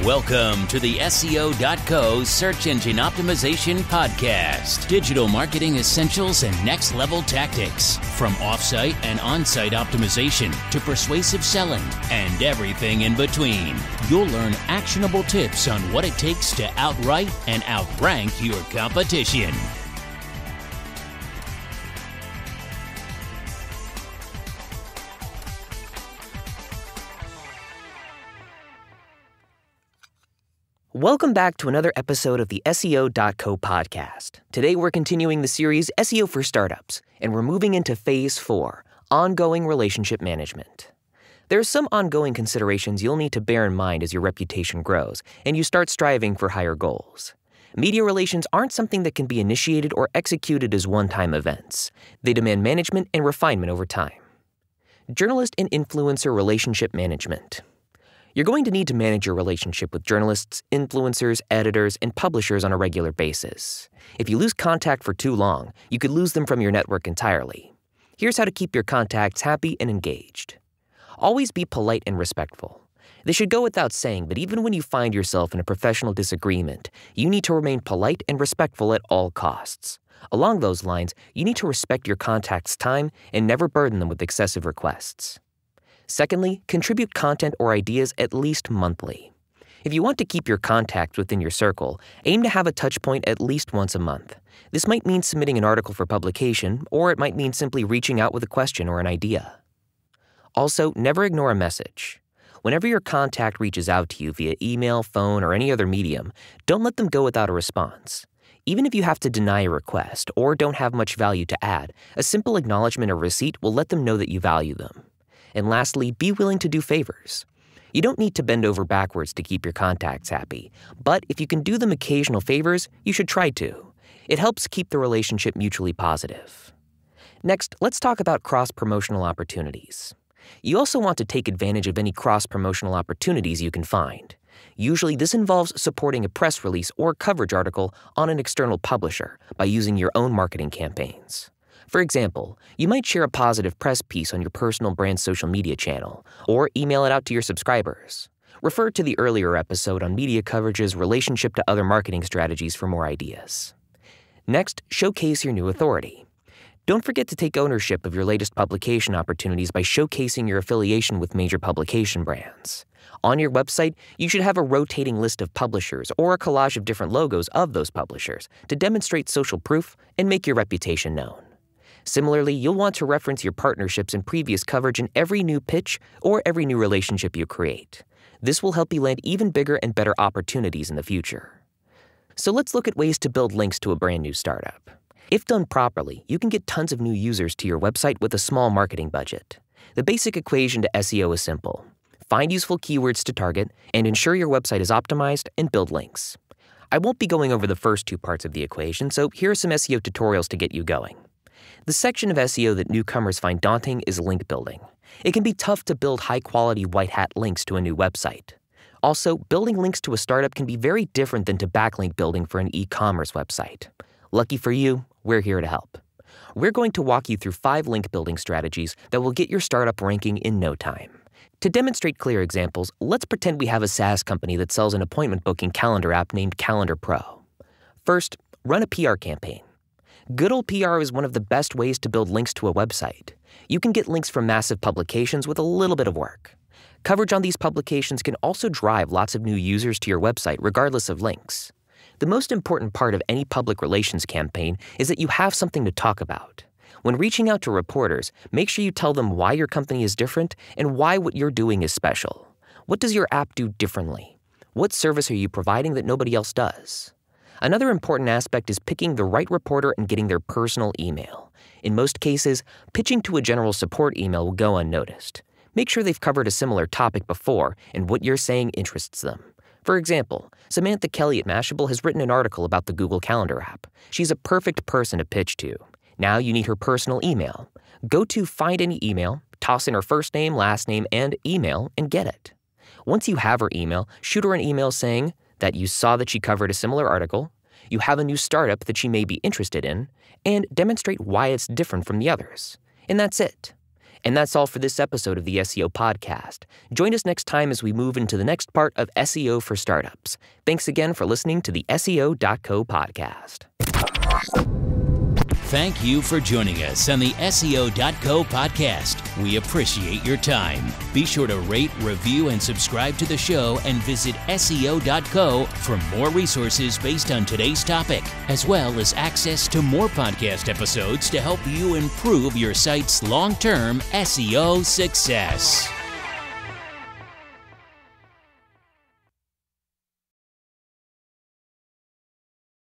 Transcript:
Welcome to the SEO.co Search Engine Optimization Podcast. Digital marketing essentials and next-level tactics. From off-site and on-site optimization to persuasive selling and everything in between. You'll learn actionable tips on what it takes to outright and outrank your competition. Welcome back to another episode of the SEO.co podcast. Today we're continuing the series SEO for Startups, and we're moving into Phase 4, Ongoing Relationship Management. There are some ongoing considerations you'll need to bear in mind as your reputation grows and you start striving for higher goals. Media relations aren't something that can be initiated or executed as one-time events. They demand management and refinement over time. Journalist and influencer relationship management. You're going to need to manage your relationship with journalists, influencers, editors, and publishers on a regular basis. If you lose contact for too long, you could lose them from your network entirely. Here's how to keep your contacts happy and engaged. Always be polite and respectful. This should go without saying, but even when you find yourself in a professional disagreement, you need to remain polite and respectful at all costs. Along those lines, you need to respect your contacts' time and never burden them with excessive requests. Secondly, contribute content or ideas at least monthly. If you want to keep your contacts within your circle, aim to have a touch point at least once a month. This might mean submitting an article for publication, or it might mean simply reaching out with a question or an idea. Also, never ignore a message. Whenever your contact reaches out to you via email, phone, or any other medium, don't let them go without a response. Even if you have to deny a request or don't have much value to add, a simple acknowledgement or receipt will let them know that you value them. And lastly, be willing to do favors. You don't need to bend over backwards to keep your contacts happy, but if you can do them occasional favors, you should try to. It helps keep the relationship mutually positive. Next, let's talk about cross-promotional opportunities. You also want to take advantage of any cross-promotional opportunities you can find. Usually, this involves supporting a press release or coverage article on an external publisher by using your own marketing campaigns. For example, you might share a positive press piece on your personal brand social media channel, or email it out to your subscribers. Refer to the earlier episode on media coverage's relationship to other marketing strategies for more ideas. Next, showcase your new authority. Don't forget to take ownership of your latest publication opportunities by showcasing your affiliation with major publication brands. On your website, you should have a rotating list of publishers or a collage of different logos of those publishers to demonstrate social proof and make your reputation known. Similarly, you'll want to reference your partnerships and previous coverage in every new pitch or every new relationship you create. This will help you land even bigger and better opportunities in the future. So let's look at ways to build links to a brand new startup. If done properly, you can get tons of new users to your website with a small marketing budget. The basic equation to SEO is simple. Find useful keywords to target and ensure your website is optimized and build links. I won't be going over the first two parts of the equation, so here are some SEO tutorials to get you going. The section of SEO that newcomers find daunting is link building. It can be tough to build high-quality white-hat links to a new website. Also, building links to a startup can be very different than to backlink building for an e-commerce website. Lucky for you, we're here to help. We're going to walk you through 5 link building strategies that will get your startup ranking in no time. To demonstrate clear examples, let's pretend we have a SaaS company that sells an appointment booking calendar app named Calendar Pro. First, run a PR campaign. Good old PR is one of the best ways to build links to a website. You can get links from massive publications with a little bit of work. Coverage on these publications can also drive lots of new users to your website regardless of links. The most important part of any public relations campaign is that you have something to talk about. When reaching out to reporters, make sure you tell them why your company is different and why what you're doing is special. What does your app do differently? What service are you providing that nobody else does? Another important aspect is picking the right reporter and getting their personal email. In most cases, pitching to a general support email will go unnoticed. Make sure they've covered a similar topic before and what you're saying interests them. For example, Samantha Kelly at Mashable has written an article about the Google Calendar app. She's a perfect person to pitch to. Now you need her personal email. Go to Find Any Email, toss in her first name, last name, and email, and get it. Once you have her email, shoot her an email saying that you saw that she covered a similar article, you have a new startup that she may be interested in, and demonstrate why it's different from the others. And that's it. And that's all for this episode of the SEO Podcast. Join us next time as we move into the next part of SEO for Startups. Thanks again for listening to the SEO.co podcast. Thank you for joining us on the SEO.co podcast. We appreciate your time. Be sure to rate, review, and subscribe to the show and visit SEO.co for more resources based on today's topic, as well as access to more podcast episodes to help you improve your site's long-term SEO success.